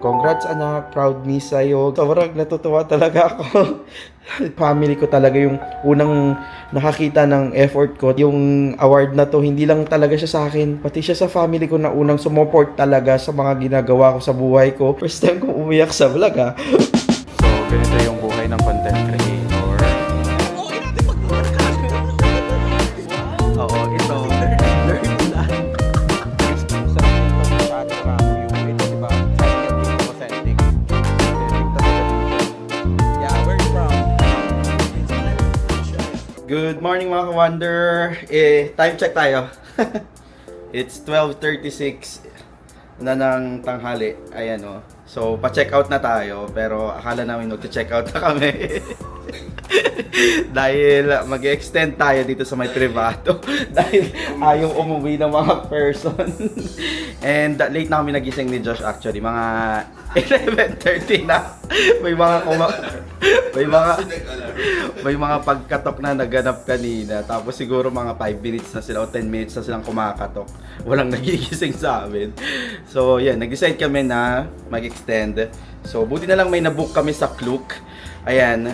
Congrats anak, proud me sa'yo. Sobrang natutuwa talaga ako. Family ko talaga yung unang nakakita ng effort ko. Yung award na to, hindi lang talaga siya sa akin, pati siya sa family ko na unang sumuport talaga sa mga ginagawa ko sa buhay ko. First time kong umiyak sa vlog ha. So, ganito yung buhay ng content creator. Oo, ito. Good morning mga ka-wonder. Time check tayo. It's 12:36 na ng tanghali. Ayan o. So, pa-check out na tayo. Pero akala namin mag-check out na kami. Dahil mag-extend tayo dito sa may privato. Dahil ayaw umuwi ng mga person. And late na kami nagising ni Josh actually. Mga 11:30 na. May mga pagkatok na naganap kanina. Tapos siguro mga 5 minutes na sila o 10 minutes na silang kumakatok. Walang nagigising sa amin. So, yan. Nag-decide kami na mag-extend. So, buti na lang may nabook kami sa Klook. Ayan,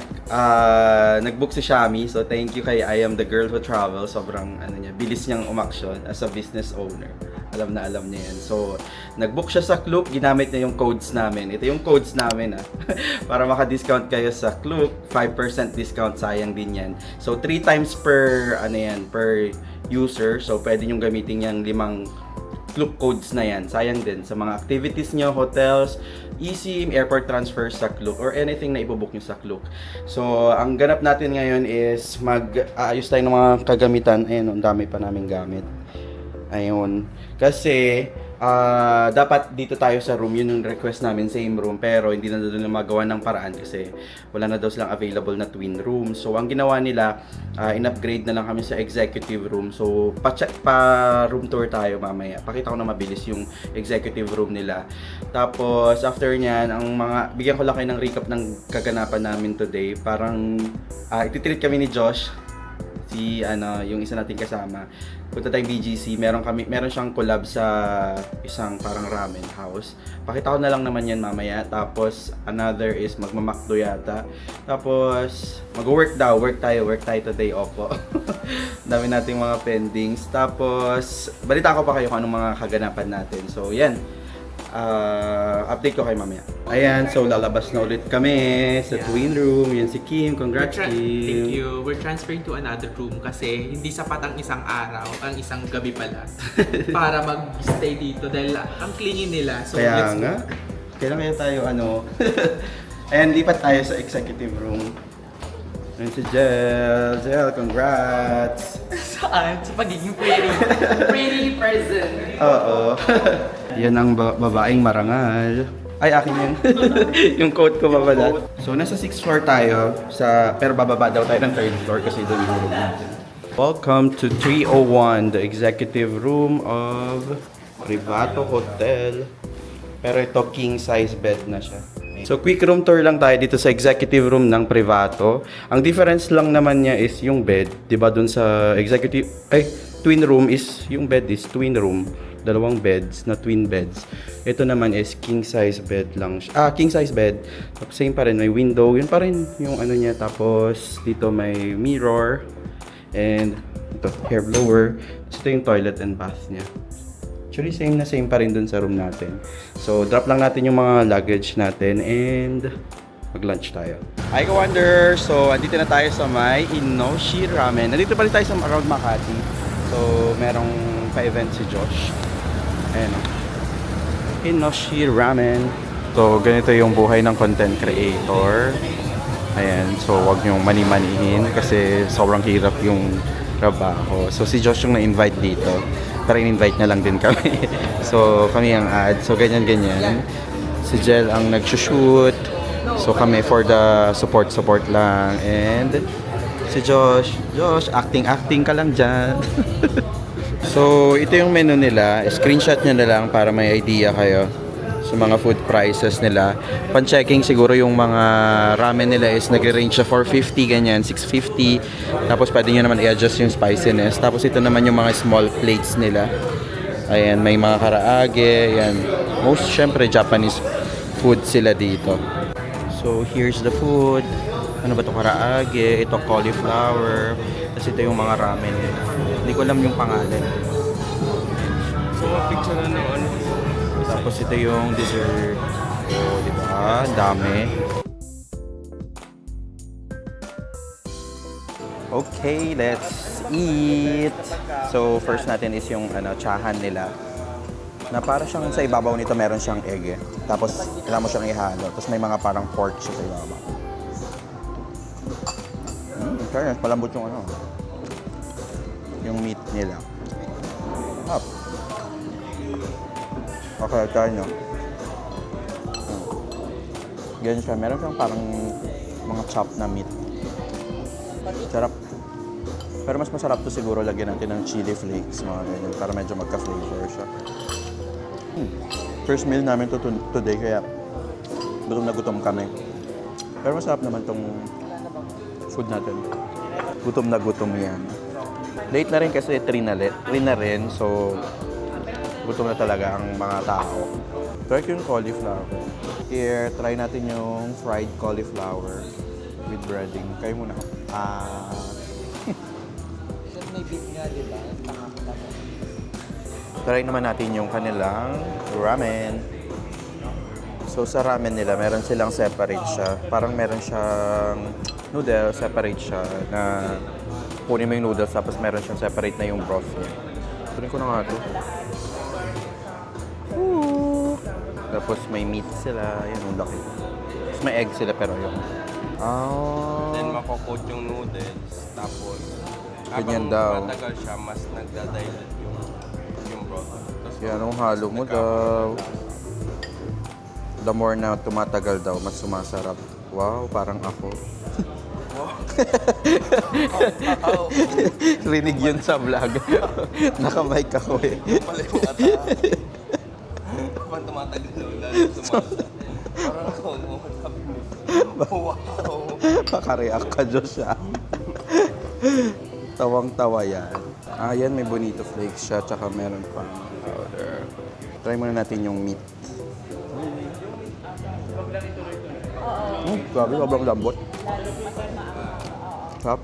nag-book si Shami. So, thank you kay I Am The Girl Who Travels. Sobrang, bilis niyang umaksyon as a business owner. Alam na alam niya yan. So, nag-book siya sa Klook. Ginamit niya yung codes namin. Ito yung codes namin, para maka-discount kayo sa Klook. 5% discount, sayang din yan. So, 3 times per, per user. So, pwede niyong gamitin yung 5 Klook codes na yan. Sayang din sa mga activities nyo, hotels, eSIM, airport transfers sa Klook, or anything na ibobook nyo sa Klook. So, ang ganap natin ngayon is mag-aayos tayo ng mga kagamitan. Ayun, ang dami pa namin gamit. Ayun. Kasi, dapat dito tayo sa room. Yun yung request namin, same room. Pero, hindi na doon magawa ng paraan kasi wala na daw silang available na twin room. So, ang ginawa nila, in-upgrade na lang kami sa executive room. So, pa-room tour tayo mamaya. Pakita ko na mabilis yung executive room nila. Tapos, after nyan, bigyan ko lang kayo ng recap ng kaganapan namin today. Parang, ititreat kami ni Josh. Yung isa nating kasama. Punta tayong BGC, meron siyang collab sa isang parang ramen house. Pakita ko na lang naman yan mamaya. Tapos another is magmamakdo yata. Tapos work tayo today, opo. Dami nating mga pendings. Tapos balita ko pa kayo kung anong mga kaganapan natin. So yan. Update ko kayo mamaya. Ayan, so lalabas na ulit kami sa twin room. Yan si Kim. Congrats, Kim. Thank you. We're transferring to another room kasi hindi sapat ang isang araw, ang isang gabi pala para mag-stay dito dahil ang clingy nila. So Kaya nga, kailan kaya tayo Ayan, lipat tayo sa executive room. Ayan si Jel, congrats! Saan? Sa pagiging pretty person. Oo. Yan ang babaeng marangal. Ay, akin yan. Yung coat ko babala. So, nasa 6th floor tayo, pero bababa daw tayo ng 3rd floor kasi doon yung room natin. Welcome to 301, the executive room of Privato Hotel. Pero ito, king size bed na siya. So, quick room tour lang tayo dito sa executive room ng Privato. Ang difference lang naman niya is yung bed. Diba dun sa twin room is, yung bed is twin room. 2 beds na twin beds. Ito naman is king size bed lang siya. King size bed. Same pa rin, may window. Yun pa rin yung niya. Tapos, dito may mirror. And, ito, hair blower. Ito yung toilet and bath niya. Actually, same pa rin dun sa room natin. So, drop lang natin yung mga luggage natin and mag-lunch tayo. Hi, ka-wonder! So, andito na tayo sa may Inoshi Ramen. Nandito pa rin tayo sa around Makati. So, merong pa-event si Josh. Ayan o. Inoshi Ramen. So, ganito yung buhay ng content creator. Ayan. So, wag nyong mani-manihin kasi sobrang hirap yung trabaho. So, si Josh yung na-invite dito. Pero in-invite na lang din kami. So, kami ang ad. So, ganyan-ganyan. Si Jel ang nag-shoot. So, kami for the support lang. And si Josh, acting ka lang dyan. So, ito yung menu nila. Screenshot nyo na lang para may idea kayo sa mga food prices nila. Pan-checking siguro yung mga ramen nila is nagre-range sa 450, ganyan, 650. Tapos pwede nyo naman i-adjust yung spiciness. Tapos ito naman yung mga small plates nila. Ayan, may mga karaage. Ayan. Most, syempre, Japanese food sila dito. So, here's the food. Ano ba ito? Karaage. Ito cauliflower. Tapos ito yung mga ramen nila. Hindi ko alam yung pangalan. So, picture na ano. Tapos ito yung dessert. Oh, di ba? Dami. Okay, let's eat. So, first natin is yung tsahan nila. Na para siyang sa ibabaw nito meron siyang egg eh. Tapos kailangan mo siyang ihalo. Tapos may mga parang pork siya sa ibabaw. Fairness, palambot yung yung meat nila. Up. Okay, try nyo. Ganyan siya. Meron siyang parang mga chop na meat. Sarap. Pero mas masarap to siguro lagyan natin ng chili flakes, mga ganyan, para medyo magka-flavor siya. First meal namin to today, kaya gutom na gutom kami. Pero masarap naman tong food natin. Gutom na gutom yan. Late na rin kasi 3 na rin, so gutom na talaga ang mga tao. Try ko yung cauliflower. Here, try natin yung fried cauliflower with breading. Kayo muna. May beef nga, di ba? Try naman natin yung kanilang ramen. So sa ramen nila, meron silang separate siya. Parang meron siyang noodles, separate siya na kunin mo yung noodles tapos meron siyang separate na yung broth niya. Kunin ko na nga ito. Tapos may meat sila. Yan, ang laki. Tapos may egg sila pero yun. Then makukot yung noodles. Tapos, Ganyan habang daw. matagal siya, mas nagda-dilute yung broth. Tapos, Yan ang halo mo daw. The more na tumatagal daw, mas sumasarap. Wow, parang ako. Rinig yun sa vlog. Naka-mic ako eh. pala yung ata. Habang tumatagal daw, lalo sumasarap. Parang ako, sabi mo, wow. Makareact ka, Josh, ah. Tawang-tawa yan. Yan, may bonito flakes siya, tsaka meron pang powder. Try muna natin yung meat. Grabe, sobrang lambot. Sarap.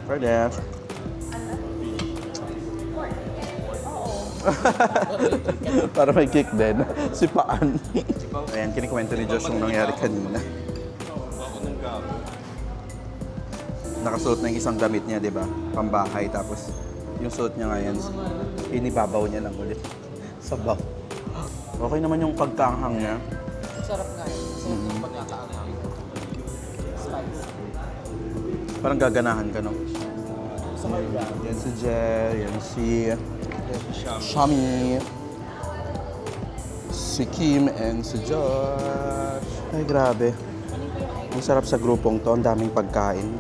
Pwede. Para may kick din. Sipaan. Ayan, kinikwento ni Josh yung nangyari kanina. Nakasuot na yung isang damit niya, di ba? Pambahay. Tapos yung suot niya ngayon, inibabaw niya lang ulit. Sabaw. Okay naman yung pagkaanghang niya. Sarap nga yun. Kasi pag nakaanghang. Spice. Parang gaganahan ka, no? Sa mga Yan si Jer, yan si Shami, si Kim, and si Josh. Ay, grabe. Ang sarap sa grupong to. Ang daming pagkain.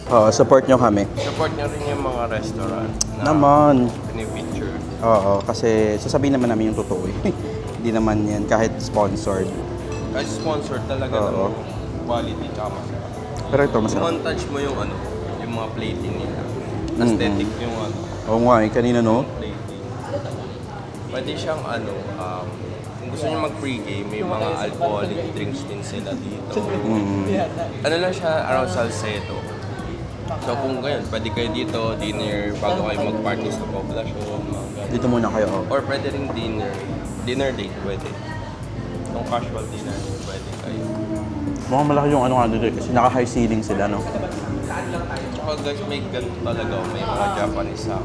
Support nyo kami. Support niyo rin yung mga restaurant na Naman. pinipicture. Oo, kasi sasabihin naman namin yung totoo eh. Hindi naman yan, kahit sponsored. Kasi sponsored talaga Oo. ng quality tsaka masarap. Pero ito, masarap. Montage mo yung yung mga plating nila. Aesthetic yung Oo nga eh, kanina no? plating. Pwede siyang kung gusto niyo mag-pregame, may mga alcoholic drinks din sila dito. Ano lang siya, around Salcedo. So kung ganyan, pwede kayo dito, dinner, bago kayo mag-party sa poblasyon, mga ganyan. Dito muna kayo. Oh. Or pwede rin dinner date, pwede. Kung casual dinner, pwede kayo. Mukhang malaki yung ano nga dito eh, kasi naka-high ceiling sila, no? Tsaka guys, may ganito talaga, may mga Japanese sa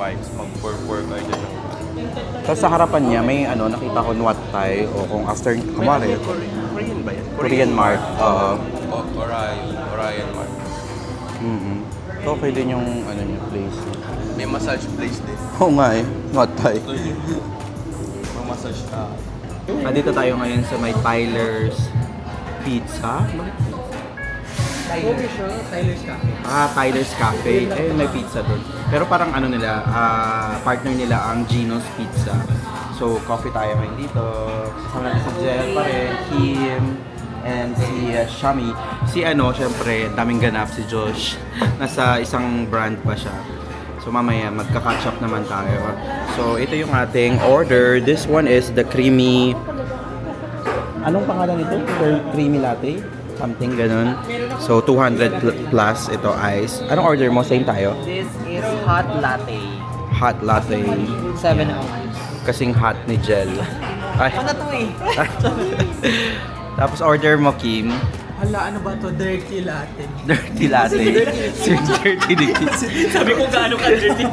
vibes, mag-pour kayo dyan. Tapos sa harapan niya, may nakita ko Wat Thai o kung after, kumari, Korean ba yan? Korean Mart. Oo. Orion Mart. So, okay din yung niya, place. May massage place din. Oo nga eh, Wat Thai. May massage Dito tayo ngayon sa may Tyler's Pizza. Tyler's Cafe. Tyler's Cafe. May pizza doon. Pero parang nila, partner nila ang Gino's Pizza. So, coffee tayo ngayon dito. Kasama natin si Jel pa rin, Kim, and si Shami. Si syempre, daming ganap si Josh. Nasa isang brand pa siya. So mamaya magka-catch up naman tayo. So ito yung ating order. This one is the creamy... Anong pangalan nito? Creamy latte? Something ganun. So 200 plus ito ice. Anong order mo? Same tayo? This is hot latte. Hot latte. 7 ounce. Kasing hot ni Jel. Ay. Ano to eh? Tapos order mo, Kim. Hala, ano ba to? Dirty latte. Dirty latte. Sir, dirty ni Kim. Sabi ko gaano ka dirty.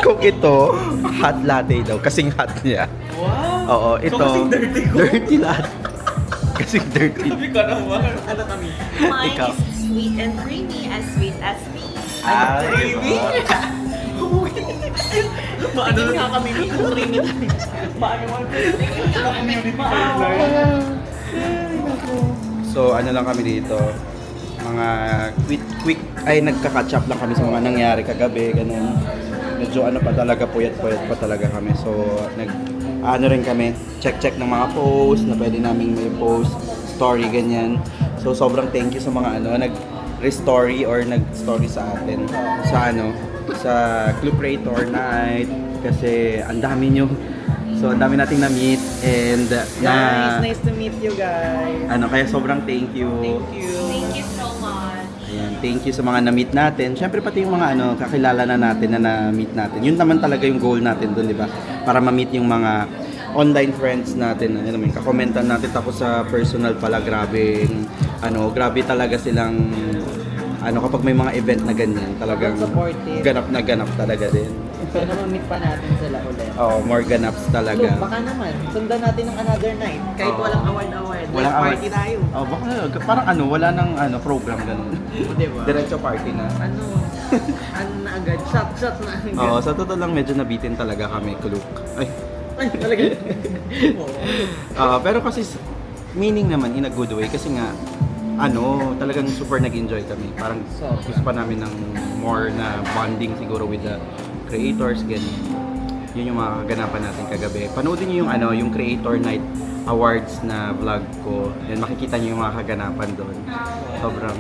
Kung ito, hot latte daw. Kasing hot niya. Wow! Oo, ito. So, kasing dirty ko. Dirty latte. Kasing dirty. Sabi ko naman. Ano kami? Mine Ikaw. is sweet and creamy, as sweet as me. Ah, Creamy? Paano nga kami dito? Creamy tayo. Paano nga community So, ano lang kami dito, mga quick, ay nagka-catch up lang kami sa mga nangyari kagabi, ganun. Medyo ano pa talaga, puyat-puyat pa talaga kami. So, ano rin kami, check ng mga post, na pwede namin may post, story, ganyan. So, sobrang thank you sa mga nag-restory or nag-story sa atin, sa Club Creator Night, kasi ang dami nyo. So, ang dami nating na-meet and Guys, nice to meet you guys. kaya sobrang thank you. Thank you so much. Ayan, thank you sa mga na-meet natin. Siyempre pati yung mga kakilala na natin na na-meet natin. Yun naman talaga yung goal natin doon, di ba? Para ma-meet yung mga online friends natin, kakomentan natin, tapos sa personal pala, grabe talaga silang kapag may mga event na ganyan, talagang Supportive. ganap talaga din. Sana ma-meet pa natin sila ulit. Oh, more ganaps talaga. Look, baka naman, sundan natin ng another night. Kahit Oo. walang award-award. Walang May party award. tayo. Oh, baka parang wala nang program ganun. Diba? Diretso party na. Ano na agad? Shot na agad. Oo, sa totoo lang medyo nabitin talaga kami, Kluk. Ay. Ay, talaga. Pero kasi meaning naman in a good way kasi nga talagang super nag-enjoy kami. Parang So, gusto pa namin ng more na bonding siguro with the creators, ganyan. Yun yung mga kaganapan natin kagabi. Panoodin niyo yung yung Creator Night Awards na vlog ko. Yan, makikita niyo yung mga kaganapan doon. Sobrang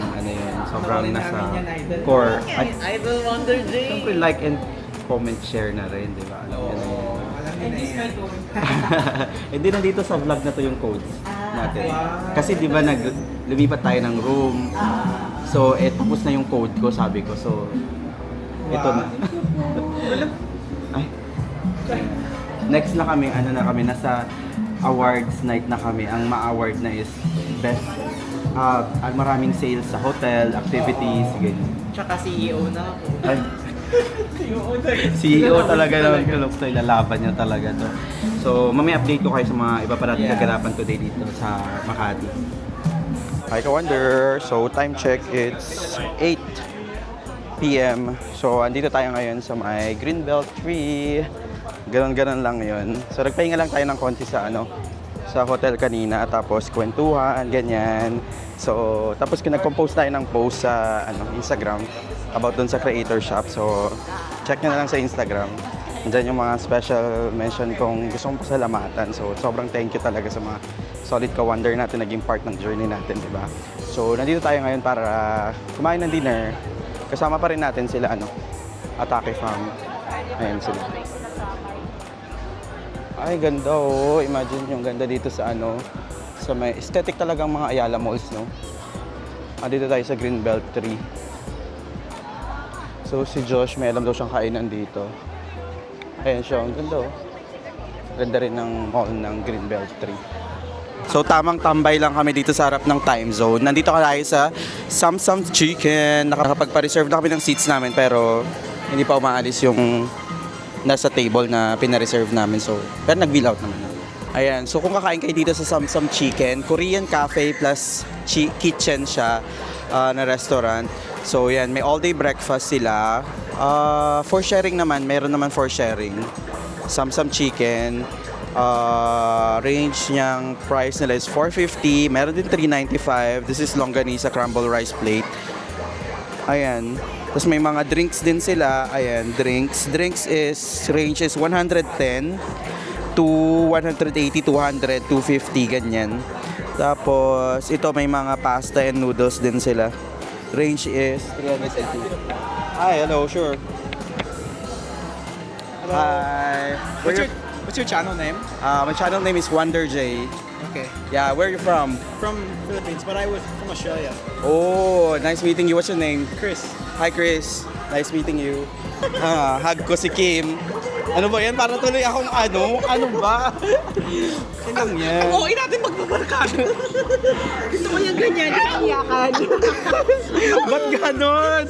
sobrang Panoorin nasa namin yan, Idol. core. Ay, Idol Wonder J. siyempre like and comment, share na rin, di ba? Alam niyo na yun. Alam niyo na yan. Hindi, nandito sa vlog na to yung codes natin. Kasi di ba lumipat tayo ng room. So, tapos na yung code ko, sabi ko. So, ito na. Ay. Next na kami, nasa awards night na kami. Ang ma-award na is best, maraming sales sa hotel, activities, ganyan. Tsaka CEO na ako. Ay, CEO talaga naman Kulok to, ilalaban niya talaga to. So, mamaya update ko kayo sa mga iba pa natin kaganapan today dito sa Makati. Hi ka-wonder! So, time check, it's 8 p.m. So, andito tayo ngayon sa may Greenbelt 3. Ganon-ganon lang yun. So, nagpahinga lang tayo ng konti sa sa hotel kanina, tapos kwentuhan, ganyan. So, tapos nag-compose tayo ng post sa Instagram about dun sa creator shop. So, check nyo na lang sa Instagram. Andyan yung mga special mention kung gusto mong pasalamatan. So, sobrang thank you talaga sa mga solid ka-wonder natin, naging part ng journey natin, di ba? So, nandito tayo ngayon para kumain ng dinner. Kasama pa rin natin sila, Atake Fam. Ayan sila. Ay, ganda oh. Imagine yung ganda dito sa sa may aesthetic talagang mga Ayala Malls, no? Dito tayo sa Greenbelt 3. So, si Josh, may alam daw siyang kainan dito. Ayan siya, ang ganda oh. Ganda rin ng mall ng Greenbelt 3. So, tamang tambay lang kami dito sa harap ng time zone. Nandito ka tayo sa Samsam Chicken. Nakapagpa-reserve na kami ng seats namin pero hindi pa umaalis yung nasa table na pina-reserve namin. So, pero nag-wheel out naman. Ayan, so kung kakain kayo dito sa Samsam Chicken, Korean cafe plus kitchen siya na restaurant. So, yan, may all-day breakfast sila. For sharing naman, meron naman for sharing. Samsam Chicken, range niyang price nila is $4.50. Meron din $3.95. This is longganisa crumble rice plate. Ayan. Tapos may mga drinks din sila. Ayan, drinks. Drinks range is 110 to 180, 200, 250, ganyan. Tapos, ito may mga pasta and noodles din sila. Range is 380. Hi, hello, sure. Hi. What's your channel name? My channel name is Wonder J. Okay. Yeah, where are you from? From Philippines, but I was from Australia. Oh, nice meeting you. What's your name? Chris. Hi, Chris. Nice meeting you. Hug ko si Kim. Ano ba yan? Para tuloy akong ano? Ano ba? Ilang yan? Oo, natin magbabarkada. Gusto mo yung ganyan, iyakan. Ba't ganon?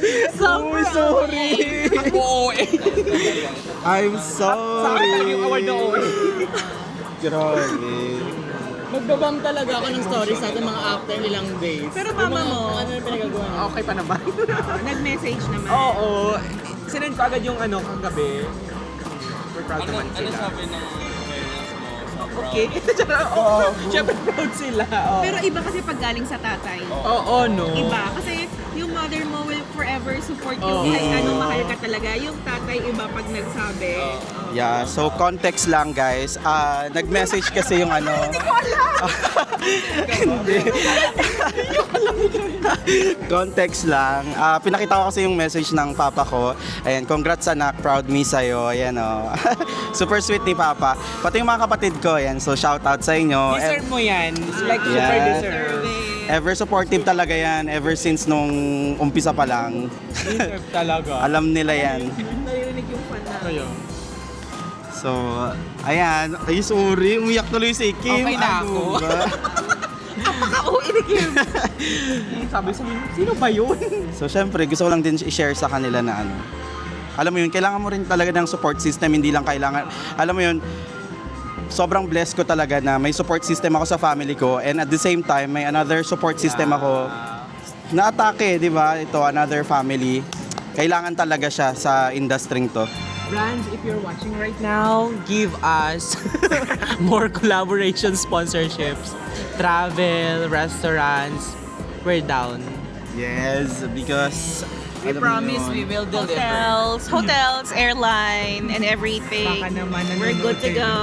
Uy, sorry. Oo, I'm sorry. yung award na oo. Grabe. Magbabang talaga ako ng stories natin mga after ilang days. Pero mama mo, Ano yung pinagagawa niya? Okay pa naman. nag-message naman. Oo. Sinend ko agad yung kagabi. We're proud naman sila. sabi ng parents mo? Okay. Oo. Siyempre proud sila. Oo. Pero iba kasi pag galing sa tatay. Oo, no. Iba. Kasi yung mother mo will forever support you Oo. kahit anong mahal ka talaga. Yung tatay iba pag nagsabi. Yeah, so context lang guys. Nag-message kasi yung ano. Hindi. Context lang. Pinakita ko kasi yung message ng papa ko. Ayan, congrats anak, proud me sa'yo. Ayan o. Super sweet ni papa. Pati yung mga kapatid ko, ayan. So shout out sa inyo. Deserve mo yan. Like, Yeah. super deserve. Ever supportive talaga yan. Ever since nung umpisa pa lang. Deserve talaga. Alam nila yan. Naririnig yung fan na. Ayun. So, ayan. Ay, sorry. Umiyak tuloy si Kim. Okay na Ano ako. ba? Napaka-uwi ni Kim. Sabi sa sino ba yun? So, syempre, gusto ko lang din i-share sa kanila na ano. Alam mo yun, kailangan mo rin talaga ng support system. Hindi lang kailangan. Alam mo yun, sobrang blessed ko talaga na may support system ako sa family ko. And at the same time, may another support system ako na atake, di ba? Ito, another family. Kailangan talaga siya sa industry to. Brands, if you're watching right now, give us more collaboration sponsorships. Travel, restaurants, we're down. Yes, because We promise we will deliver. Hotels, airline, and everything. Baka naman We're good to go.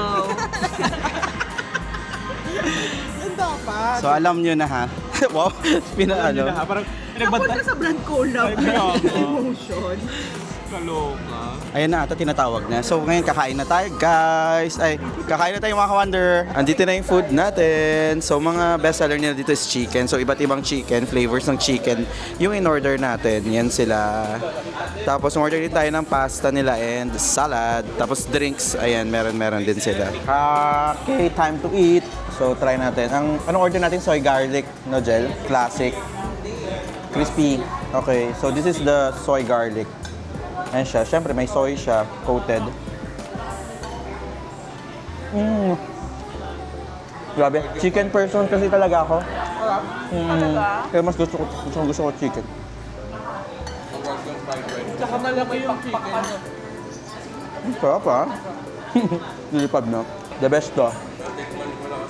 Dapat. So alam nyo na ha. Wow, Ano? ano. Parang Napunta sa brand collab. Emotion. Kaloka. Ayan na ata tinatawag na. So ngayon kakain na tayo guys. Ay, kakain na tayo mga ka-wonder. Andito na yung food natin. So mga best seller nila dito is chicken. So iba't ibang chicken, flavors ng chicken. Yung in-order natin, yan sila. Tapos order din tayo ng pasta nila and salad. Tapos drinks, ayan, meron din sila. Okay, time to eat. So try natin. Anong order natin? Soy garlic, no gel, classic, crispy. Okay, so this is the soy garlic. Ayan siya. Siyempre, may soy siya. Coated. Grabe. Chicken person kasi talaga ako. Kaya mas gusto ko chicken. Tsaka malaki yung chicken. Sarap ah. Lilipad na. The best to.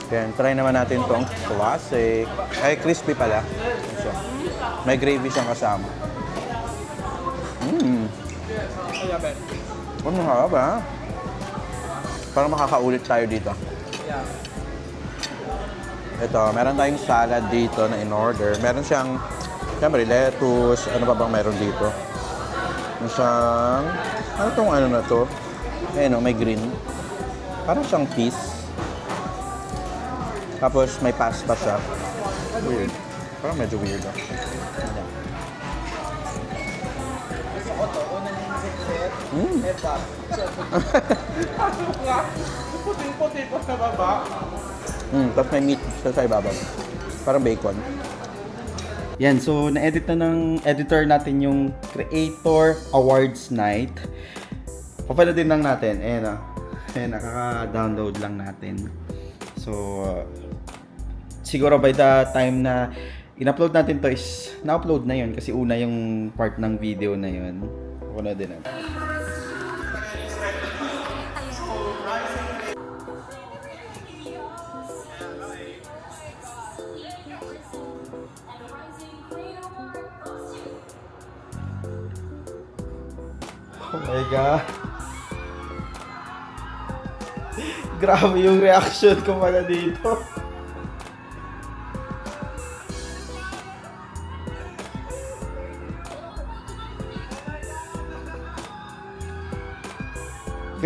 Ayan, try naman natin tong classic. Ay, crispy pala. Ayan siya. May gravy siyang kasama. Ano nga ba? Parang makakaulit tayo dito. Ito, meron tayong salad dito na in-order. Meron siyang, siyempre, lettuce. Ano pa bang meron dito? Meron siyang, ano tong ano na to? Ayun o, may green. Parang siyang peas. Tapos may pasta siya. Weird. Parang medyo weird. Puting-puti pa sa baba. Tapos may meat sa ibabaw. Parang bacon. Yan, so na-edit na ng editor natin yung Creator Awards Night. Papanoodin lang natin. Ayan nakaka-download lang natin. So, siguro by the time na in-upload natin to is, na-upload na yun kasi una yung part ng video na yun. Papanoodin natin. Oh my God. Grabe yung reaction ko pala dito.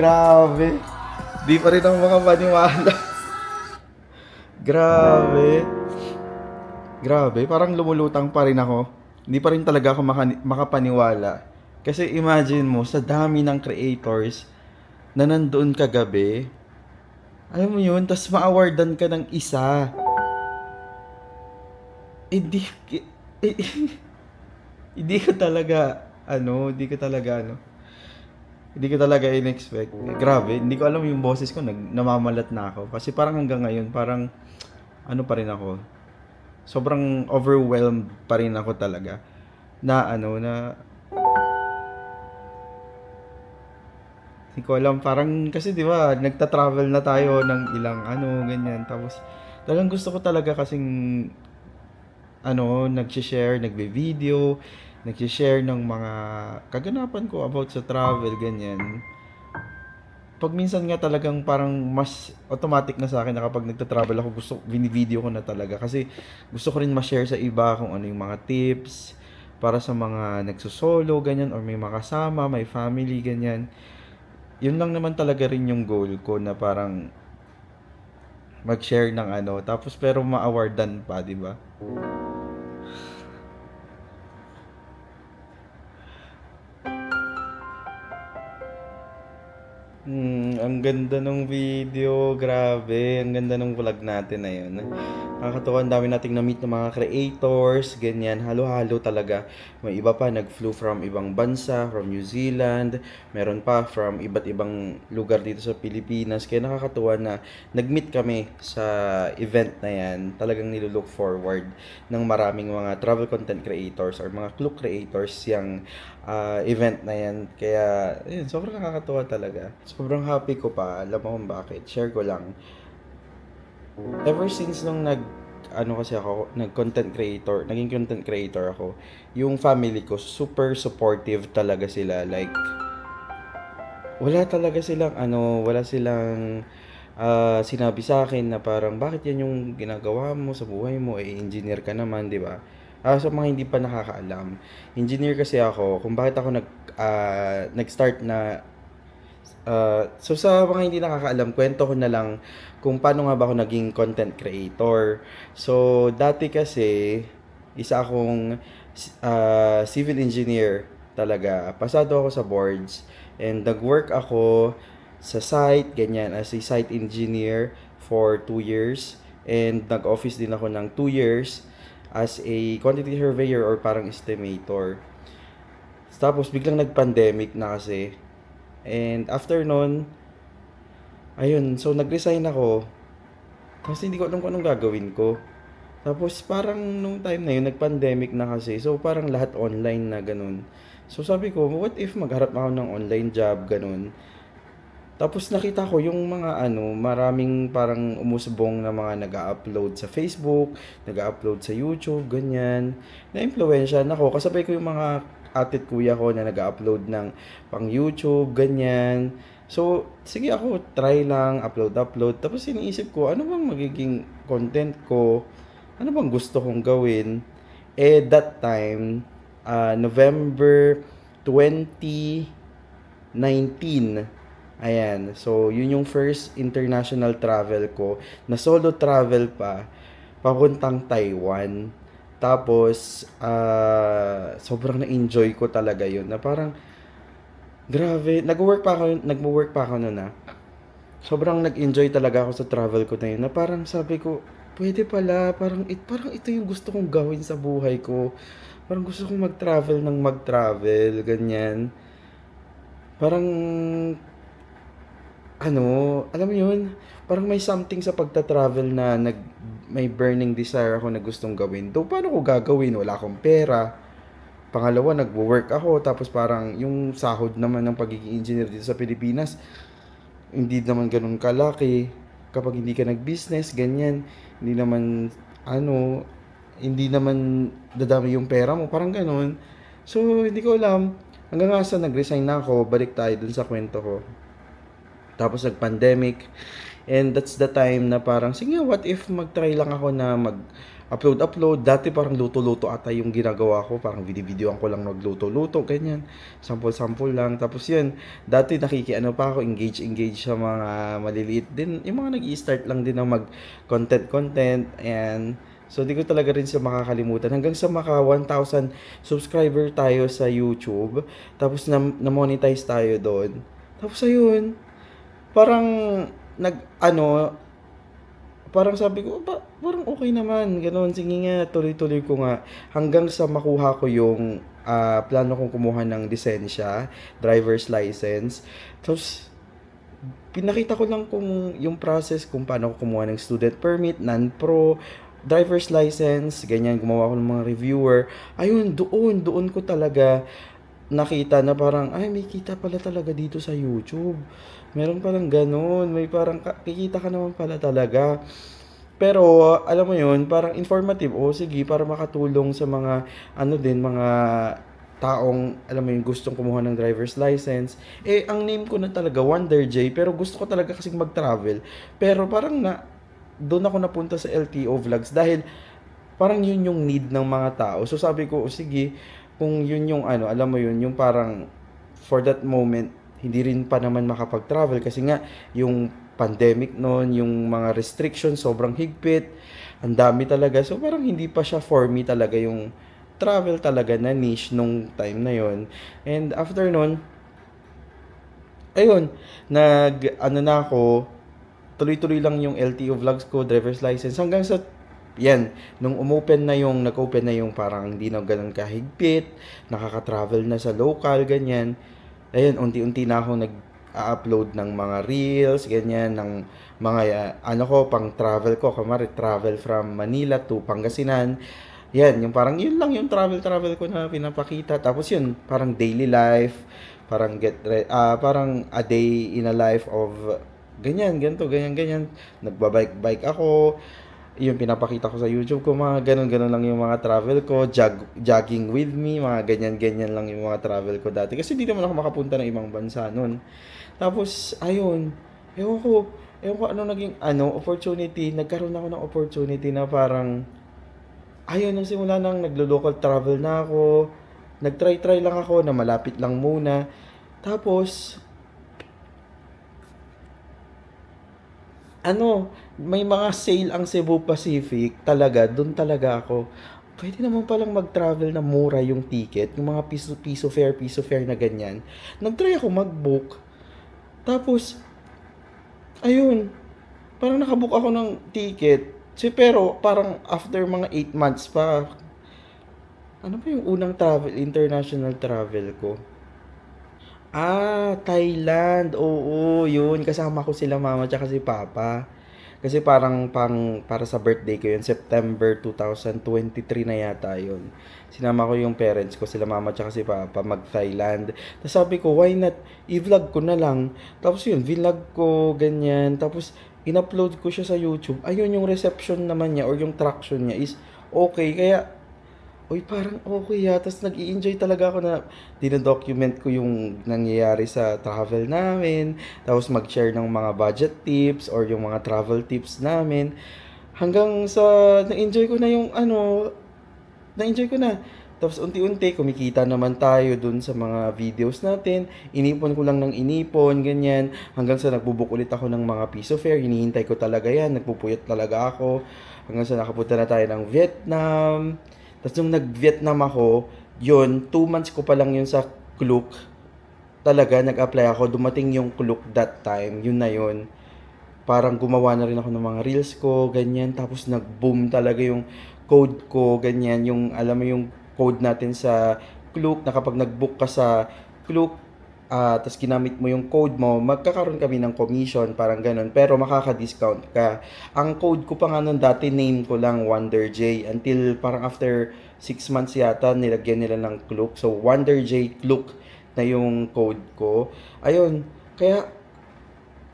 Grabe. Di pa rin ako makapaniwala. Grabe. Grabe, parang lumulutang pa rin ako. Hindi pa rin talaga ako makapaniwala. Kasi imagine mo, sa dami ng creators na nandoon kagabi, alam mo yun, tas ma-awardan ka ng isa. Hindi, hindi ko talaga, hindi ko talaga in-expect. Grabe, hindi ko alam yung boses ko, namamalat na ako. Kasi parang hanggang ngayon, parang, pa rin ako. Sobrang overwhelmed pa rin ako talaga. Na hindi ko alam, parang, kasi di ba, nagta-travel na tayo ng ilang ganyan. Tapos, talagang gusto ko talaga kasing, nag-share, nagbe-video, nag-share ng mga kaganapan ko about sa travel, ganyan. Pag minsan nga talagang parang mas automatic na sa akin na kapag nagta-travel ako, bini-video ko na talaga. Kasi gusto ko rin ma-share sa iba kung ano yung mga tips para sa mga nagsusolo, ganyan, or may makasama, may family, ganyan. Yun lang naman talaga rin yung goal ko na parang mag-share ng tapos pero ma-awardan pa, di ba? Ang ganda ng video, grabe. Ang ganda ng vlog natin na yun. Nakakatuwa, ang dami nating na-meet ng mga creators, ganyan. Halo-halo talaga. May iba pa, nag-flew from ibang bansa, from New Zealand. Meron pa from iba't ibang lugar dito sa Pilipinas. Kaya nakakatuwa na nag-meet kami sa event na yan. Talagang nilulook forward ng maraming mga travel content creators or mga clue creators yung event na yan. Kaya, yun, sobrang nakakatuwa talaga. Sobrang happy ko pa. Alam mo kung bakit. Share ko lang. Ever since nung naging content creator ako, yung family ko, super supportive talaga sila. Like, wala silang sinabi sa akin na parang, bakit yan yung ginagawa mo sa buhay mo? Engineer ka naman, di ba? Sa mga hindi pa nakakaalam, engineer kasi ako. Kung bakit ako nag-start na so sa mga hindi nakakaalam, kwento ko na lang kung paano nga ba ako naging content creator. So dati kasi isa akong civil engineer talaga. Pasado ako sa boards and nag-work ako sa site, ganyan, as a site engineer for 2 years and nag-office din ako ng 2 years as a quantity surveyor or parang estimator. Tapos biglang nag-pandemic na kasi. And after nun, ayun, so nag-resign ako. Kasi hindi ko alam kung anong gagawin ko. Tapos parang nung time na yun, nag-pandemic na kasi. So parang lahat online na ganun. So sabi ko, what if magharap ako ng online job, ganun. Tapos nakita ko yung mga maraming parang umusbong na mga nag-upload sa Facebook, nag-upload sa YouTube, ganyan. Na-influensyan ako. Kasabay ko yung mga atit kuya ko na nag-upload ng pang YouTube, ganyan. So, sige ako, try lang, upload. Tapos iniisip ko, ano bang magiging content ko? Ano bang gusto kong gawin? That time, November 2019, ayan, so yun yung first international travel ko, na solo travel pa, papuntang Taiwan. Tapos, sobrang na-enjoy ko talaga yun, na parang, grabe, nag-work pa ako noon Sobrang nag-enjoy talaga ako sa travel ko na yun, na parang sabi ko, pwede pala, parang ito yung gusto kong gawin sa buhay ko. Parang gusto kong mag-travel, ganyan. Parang, alam mo yun, parang may something sa pagta-travel na may burning desire ako na gustong gawin. Though, paano ko gagawin? Wala akong pera. Pangalawa, nagwo-work ako. Tapos parang yung sahod naman ng pagiging engineer dito sa Pilipinas, hindi naman ganun kalaki. Kapag hindi ka nag-business, ganyan. Hindi naman dadami yung pera mo. Parang ganun. So, hindi ko alam. Hanggang nga sa nag-resign na ako, balik tayo dun sa kwento ko. Tapos nag-pandemic. And that's the time na parang, sige, what if mag-try lang ako na mag-upload. Dati parang luto-luto ata yung ginagawa ko. Parang video-videoan ko lang magluto-luto, ganyan. Sample-sample lang. Tapos yun, dati nakikiano pa ako, engage sa mga maliliit din. Yung mga nag-i-start lang din na mag-content. And so, di ko talaga rin siya makakalimutan. Hanggang sa maka 1,000 subscriber tayo sa YouTube. Tapos na-monetize tayo doon. Tapos ayun, parang parang sabi ko, parang okay naman, gano'n, sige nga, tuloy-tuloy ko nga, hanggang sa makuha ko yung plano kong kumuha ng lisensya, driver's license. Tapos, pinakita ko lang kung yung process, kung paano ko kumuha ng student permit, non-pro, driver's license, ganyan, gumawa ko ng mga reviewer. Ayun, doon ko talaga nakita na parang, ay, may kita pala talaga dito sa YouTube. Meron palang ganun. May parang kikita ka naman pala talaga. Pero, alam mo yun, parang informative. O, sige, para makatulong sa mga, mga taong, alam mo yun, gustong kumuha ng driver's license. Eh, ang name ko na talaga, Wonder J. Pero gusto ko talaga kasing mag-travel. Pero parang doon ako napunta sa LTO Vlogs dahil parang yun yung need ng mga tao. So, sabi ko, o, sige, kung yun yung alam mo yun, yung parang for that moment, hindi rin pa naman makapag-travel kasi nga yung pandemic noon, yung mga restrictions sobrang higpit, ang dami talaga. So parang hindi pa siya for me talaga yung travel talaga na niche nung time na yon. And after noon, ayun, na ako, tuloy-tuloy lang yung LTO vlogs ko, driver's license, hanggang sa yan, nung nag-open na yung parang hindi na ganun kahigpit, nakaka-travel na sa local, ganyan. Ayun, unti-unti na ako nag-upload ng mga reels, ganyan, ng mga, pang travel ko. Kumari, travel from Manila to Pangasinan. Yan, yung parang, yun lang yung travel ko na pinapakita. Tapos yun, parang daily life, parang parang a day in a life of, ganyan, ganyan. Nagbabike ako, yung pinapakita ko sa YouTube ko, mga ganun lang yung mga travel ko, jogging with me, mga ganyan lang yung mga travel ko dati. Kasi hindi naman ako makapunta ng ibang bansa nun. Tapos, ayun, ewan ko ano naging, opportunity, nagkaroon ako ng opportunity na parang, ayun, nung simula nang naglo-local travel na ako, nag-try lang ako na malapit lang muna. Tapos, may mga sale ang Cebu Pacific, doon talaga ako. Pwede naman palang mag-travel na mura yung ticket, yung mga piso fare na ganyan. Nag-try ako mag-book. Tapos, ayun, parang nakabook ako ng ticket. Pero parang after mga 8 months pa, ano ba yung unang international travel ko? Thailand. Oo, yun. Kasama ko sila mama tsaka si papa. Kasi parang para sa birthday ko yun, September 2023 na yata yun. Sinama ko yung parents ko, sila mama tsaka si papa, mag-Thailand. Tapos sabi ko, why not? I-vlog ko na lang. Tapos yun, vlog ko, ganyan. Tapos in-upload ko siya sa YouTube. Ayun, yung reception naman niya or yung traction niya is okay. Kaya, parang okay Tapos nag-i-enjoy talaga ako na dinodocument ko yung nangyayari sa travel namin. Tapos mag-share ng mga budget tips or yung mga travel tips namin. Hanggang sa na-enjoy ko na na-enjoy ko na. Tapos unti-unti kumikita naman tayo dun sa mga videos natin. Inipon ko lang ng inipon, ganyan. Hanggang sa nagbubuk ulit ako ng mga piso fare. Hinihintay ko talaga yan. Nagpupuyat talaga ako. Hanggang sa nakapunta na tayo ng Vietnam. Tapos nung nag-Vietnam ako, 2 months ko pa lang yun sa Klook. Talaga, nag-apply ako. Dumating yung Klook that time, yun na yun. Parang gumawa na rin ako ng mga reels ko, ganyan. Tapos nag-boom talaga yung code ko, ganyan. Yung, alam mo yung code natin sa Klook, na kapag nag-book ka sa Klook, tapos ginamit mo yung code mo, magkakaroon kami ng commission, parang ganun. Pero makaka-discount ka. Ang code ko pa nga nun dati, name ko lang Wonder J. Until parang after 6 months yata, nilagyan nila ng Klook. So, Wonder J Klook na yung code ko. Ayun. Kaya,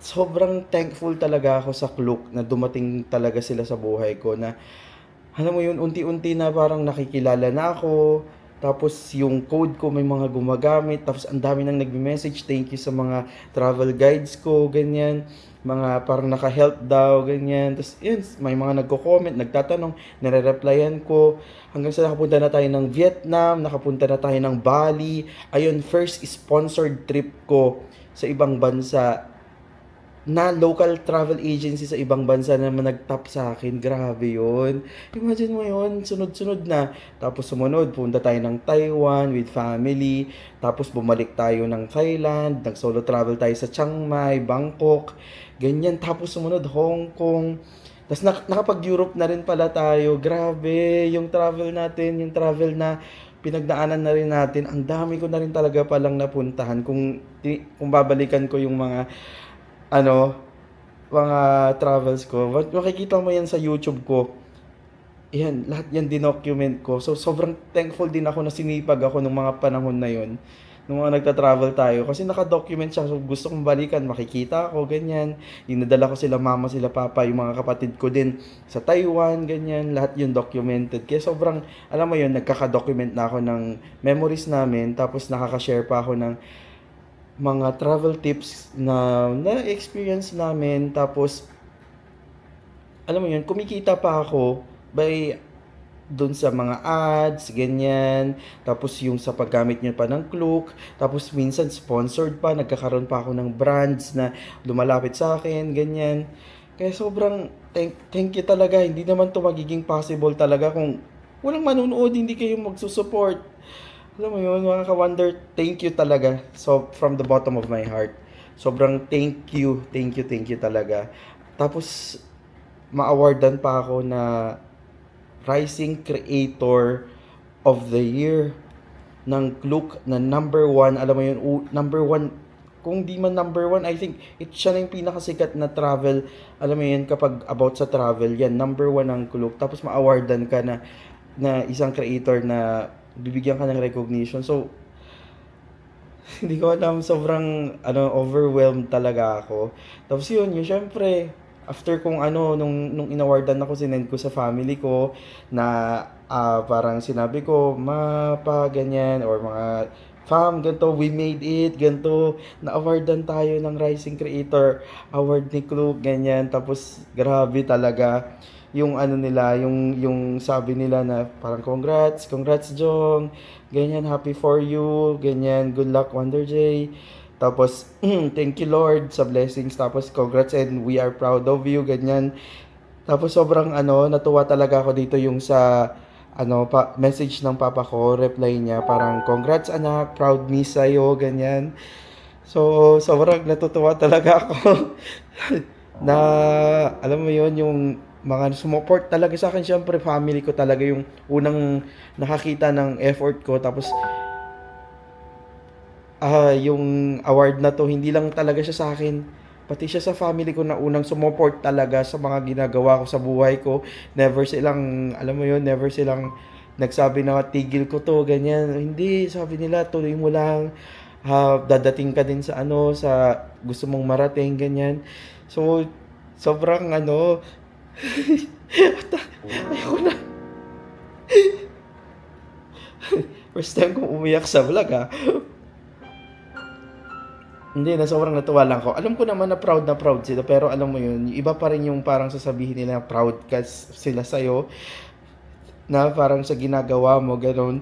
sobrang thankful talaga ako sa Klook na dumating talaga sila sa buhay ko na, alam mo yun, unti-unti na parang nakikilala na ako. Tapos yung code ko may mga gumagamit. Tapos ang dami nang nagme-message. Thank you sa mga travel guides ko, ganyan. Mga parang naka-help daw, ganyan. Tapos yun, may mga nagko-comment, nagtatanong, nare-replyan ko. Hanggang sa nakapunta na tayo ng Vietnam, nakapunta na tayo ng Bali. Ayun, first sponsored trip ko sa ibang bansa na local travel agency sa ibang bansa na naman nag-top sa akin. Grabe yun. Imagine mo yun, sunod-sunod na. Tapos sumunod, punta tayo ng Taiwan with family. Tapos bumalik tayo ng Thailand. Nag-solo travel tayo sa Chiang Mai, Bangkok. Ganyan. Tapos sumunod, Hong Kong. Tapos nakapag-Europe na rin pala tayo. Grabe, yung travel natin, yung travel na pinagdaanan na rin natin. Ang dami ko na rin talaga palang napuntahan. Kung babalikan ko yung ano, mga travels ko. Makikita mo yan sa YouTube ko. Yan, lahat yan dinocument ko. So, sobrang thankful din ako na sinipag ako nung mga panahon na yon. Nung mga nagta-travel tayo. Kasi naka-document siya. So, gusto kong balikan, makikita ako, ganyan. Dinadala ko sila mama, sila papa, yung mga kapatid ko din sa Taiwan, ganyan. Lahat yun documented. Kaya sobrang, alam mo yun, nagkaka-document na ako ng memories namin. Tapos nakaka-share pa ako ng mga travel tips na na-experience namin. Tapos, alam mo yun, kumikita pa ako by dun sa mga ads, ganyan. Tapos yung sa paggamit niya pa ng Klook. Tapos minsan sponsored pa, nagkakaroon pa ako ng brands na lumalapit sa akin, ganyan. Kaya sobrang thank you talaga. Hindi naman to magiging possible talaga kung walang manonood, hindi kayo magsusupport. Alam mo yun, mga ka-wonder, thank you talaga. So, from the bottom of my heart. Sobrang thank you talaga. Tapos, ma-awardan pa ako na Rising Creator of the Year ng Klook na number 1. Alam mo yun, number 1. Kung di man number 1, I think siya na yung pinakasikat na travel. Alam mo yun, kapag about sa travel, yan, number 1 ng Klook. Tapos ma-awardan ka na isang creator na bibigyan ka ng recognition. So, hindi ko alam, sobrang overwhelmed talaga ako. Tapos yun, syempre, after kung nung inawardan ako, sinend ko sa family ko na parang sinabi ko, pa ganyan, or mga fam, ganito, we made it, ganito, na-awardan tayo ng Rising Creator Award ni Klook, ganyan. Tapos, grabe talaga yung nila, yung sabi nila na parang congrats Jong, ganyan, happy for you, ganyan, good luck Wonder J. Tapos thank you Lord sa blessings, tapos congrats and we are proud of you, ganyan. Tapos sobrang natuwa talaga ako dito yung sa message ng papa ko, reply niya parang congrats anak, proud me sa'yo, ganyan. So sobrang natutuwa talaga ako na alam mo yon, yung mga sumuport talaga sa akin. Syempre family ko talaga yung unang nakakita ng effort ko. Tapos yung award na to, hindi lang talaga siya sa akin, pati siya sa family ko na unang sumuport talaga sa mga ginagawa ko sa buhay ko. Never silang, alam mo yun, never silang nagsabi na tigil ko to, ganyan. Hindi, sabi nila tuloy mo lang, dadating ka din sa sa gusto mong marating, ganyan. So sobrang ayoko na. First time kong umiyak sa vlog Hindi, sobrang natuwa lang ko. Alam ko naman na proud sila, pero alam mo yun, iba pa rin yung parang sasabihin nila proud ka sila sa'yo, na parang sa ginagawa mo, gano'n.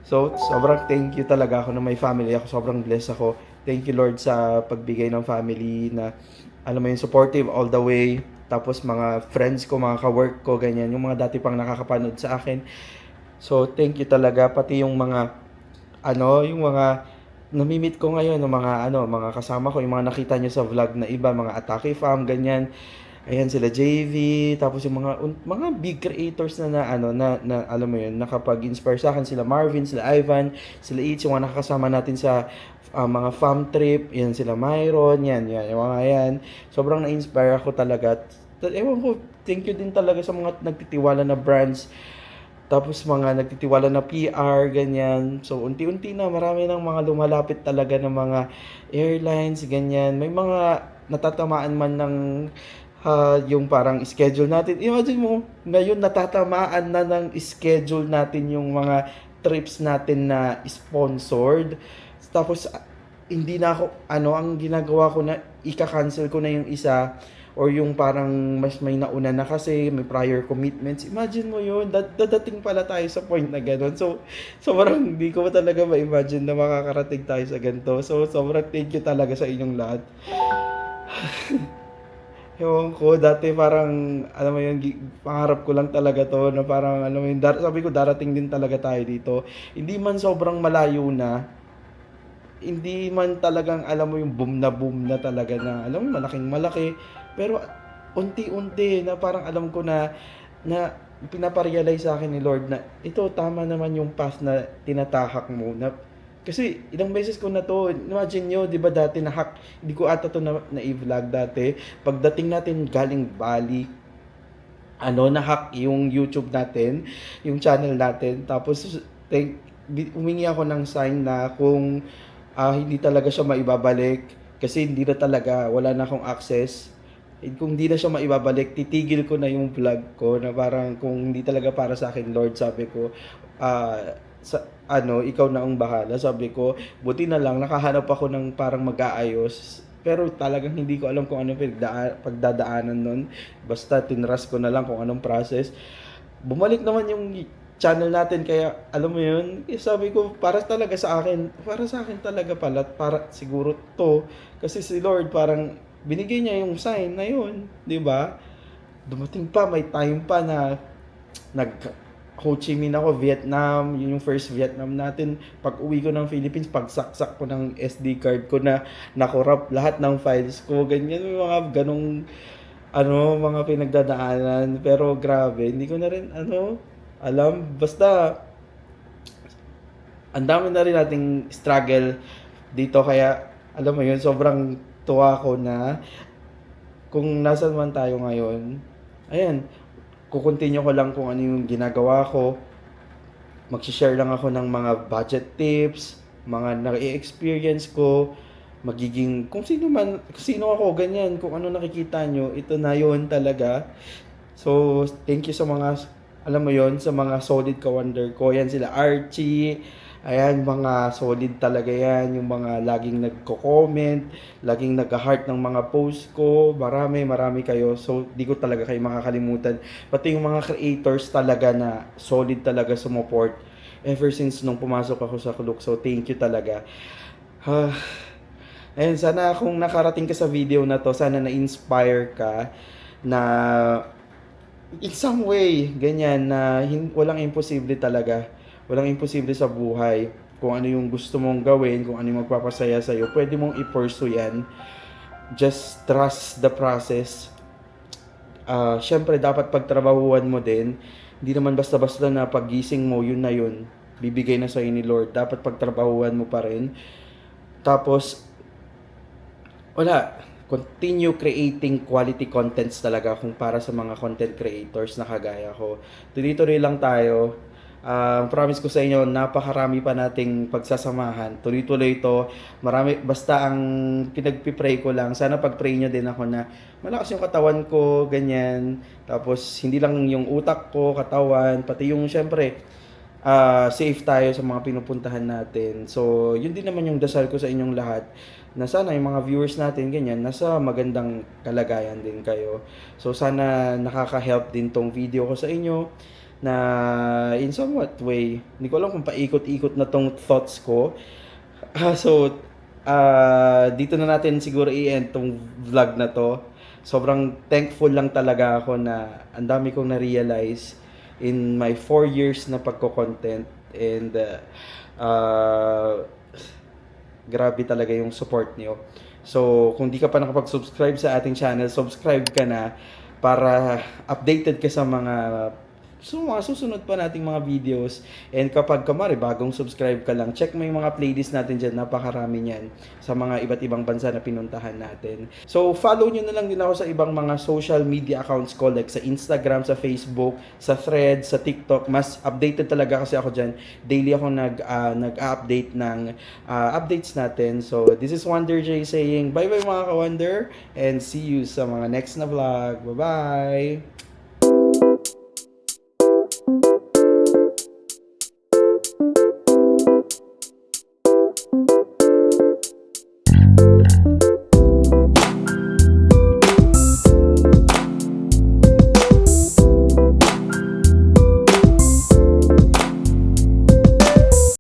So, sobrang thank you talaga ako na may family ako. Sobrang blessed ako. Thank you Lord sa pagbigay ng family na, alam mo yun, supportive all the way. Tapos mga friends ko, mga ka-work ko, ganyan. Yung mga dati pang nakakapanood sa akin. So, thank you talaga. Pati yung mga, yung mga namimit ko ngayon, ng mga kasama ko, yung mga nakita nyo sa vlog na iba, mga Atake Fam, ganyan. Ayan sila JV, tapos yung mga big creators na alam mo yun, nakapag-inspire sa akin, sila Marvin, sila Ivan, sila Itch, yung mga nakakasama natin sa mga fam trip, yan sila Myron, yan, yung mga yan. Sobrang na-inspire ako talaga. Ewan ko, thank you din talaga sa mga nagtitiwala na brands. Tapos mga nagtitiwala na PR, ganyan. So, unti-unti na, marami ng mga lumalapit talaga ng mga airlines, ganyan. May mga natatamaan man ng yung parang schedule natin. Imagine mo, ngayon natatamaan na ng schedule natin yung mga trips natin na sponsored. Tapos hindi na ako, ang ginagawa ko na, ika-cancel ko na yung isa or yung parang mas may nauna na kasi may prior commitments. Imagine mo yun, dadating pala tayo sa point na gano'n. So, sobrang hindi ko talaga ma-imagine na makakarating tayo sa ganito. So, sobrang thank you talaga sa inyong lahat. Ewan ko, dati parang, alam mo yun, pangarap ko lang talaga to, na parang, alam mo yun, sabi ko, darating din talaga tayo dito. Hindi man sobrang malayo na, hindi man talagang, alam mo yung boom na talaga na, alam mo, malaking malaki, pero unti-unti na parang alam ko na pinaparealize sa akin ni Lord na ito, tama naman yung path na tinatahak mo. Kasi ilang beses ko na to, imagine nyo, di ba dati na-hack, hindi ko ata to na-i-vlog dati. Pagdating natin galing Bali, na-hack yung YouTube natin, yung channel natin. Tapos humingi ako ng sign na kung hindi talaga siya maibabalik, kasi hindi na talaga, wala na akong access. Kung hindi na siya maibabalik, titigil ko na yung vlog ko na parang kung hindi talaga para sa akin, Lord, sabi ko, ikaw na ang bahala. Sabi ko, buti na lang, nakahanap ako ng parang mag-aayos. Pero talagang hindi ko alam kung anong pagdadaanan nun. Basta tinras ko na lang kung anong process. Bumalik naman yung channel natin, kaya alam mo yun, sabi ko, para talaga sa akin talaga pala, para siguro to. Kasi si Lord parang, binigay niya yung sign na yun, di ba? Dumating pa, may time pa na Ho Chi Minh ako, Vietnam, yun yung first Vietnam natin. Pag uwi ko ng Philippines, pagsaksak ko ng SD card ko na nakorrupt lahat ng files ko, ganyan, may mga ganong, mga pinagdadaanan. Pero grabe, hindi ko na rin, alam. Basta, ang dami na rin nating struggle dito, kaya, alam mo yun, sobrang tuwa ko na kung nasan man tayo ngayon, ayan, kukontinue ko lang kung ano yung ginagawa ko. Mag-share lang ako ng mga budget tips, mga na-experience ko, magiging, kung sino ako, ganyan, kung ano nakikita nyo, ito na yun talaga. So, thank you sa mga, alam mo yun, sa mga solid ka-wonder ko. Yan sila, Archie, ayan, mga solid talaga yan, yung mga laging nagko-comment, laging nag-heart ng mga post ko, marami kayo, so di ko talaga kayo makakalimutan. Pati yung mga creators talaga na solid talaga sumuport ever since nung pumasok ako sa Klook, so thank you talaga. Ayun, sana kung nakarating ka sa video na to, sana na-inspire ka na in some way, ganyan, na walang imposible talaga. Walang imposible sa buhay. Kung ano yung gusto mong gawin, kung ano yung magpapasaya sa'yo, pwede mong i-pursue yan. Just trust the process. Siyempre, dapat pagtrabahuan mo din. Hindi naman basta-basta na paggising mo, yun na yun. Bibigay na sa'yo ni Lord. Dapat pagtrabahuan mo pa rin. Tapos, continue creating quality contents talaga kung para sa mga content creators na kagaya ko. Tuloy-tuloy lang tayo. Promise ko sa inyo, napakarami pa nating pagsasamahan. Tuloy-tuloy ito. Basta ang pinagpipray ko lang, sana pag-pray nyo din ako na malakas yung katawan ko, ganyan. Tapos, hindi lang yung utak ko, katawan, pati yung syempre, safe tayo sa mga pinupuntahan natin. So, yun din naman yung dasal ko sa inyong lahat, na sana yung mga viewers natin, ganyan, nasa magandang kalagayan din kayo. So, sana nakaka-help din tong video ko sa inyo, na in somewhat way, hindi ko alam kung paikot-ikot na tong thoughts ko. Dito na natin siguro i-end tong vlog na to. Sobrang thankful lang talaga ako na ang dami kong na-realize in my 4 years na pagko-content, and grabe talaga yung support niyo. So, kung di ka pa nakapag-subscribe sa ating channel, subscribe ka na para updated ka sa mga susunod pa nating mga videos. And kapag bagong subscribe ka lang, check mo yung mga playlist natin dyan, napakarami niyan sa mga iba't ibang bansa na pinuntahan natin. So, follow nyo na lang din ako sa ibang mga social media accounts ko, like sa Instagram, sa Facebook, sa Threads, sa TikTok. Mas updated talaga kasi ako dyan. Daily ako nag-update ng updates natin. So, this is Wonder J saying bye-bye mga ka-Wonder, and see you sa mga next na vlog. Bye-bye!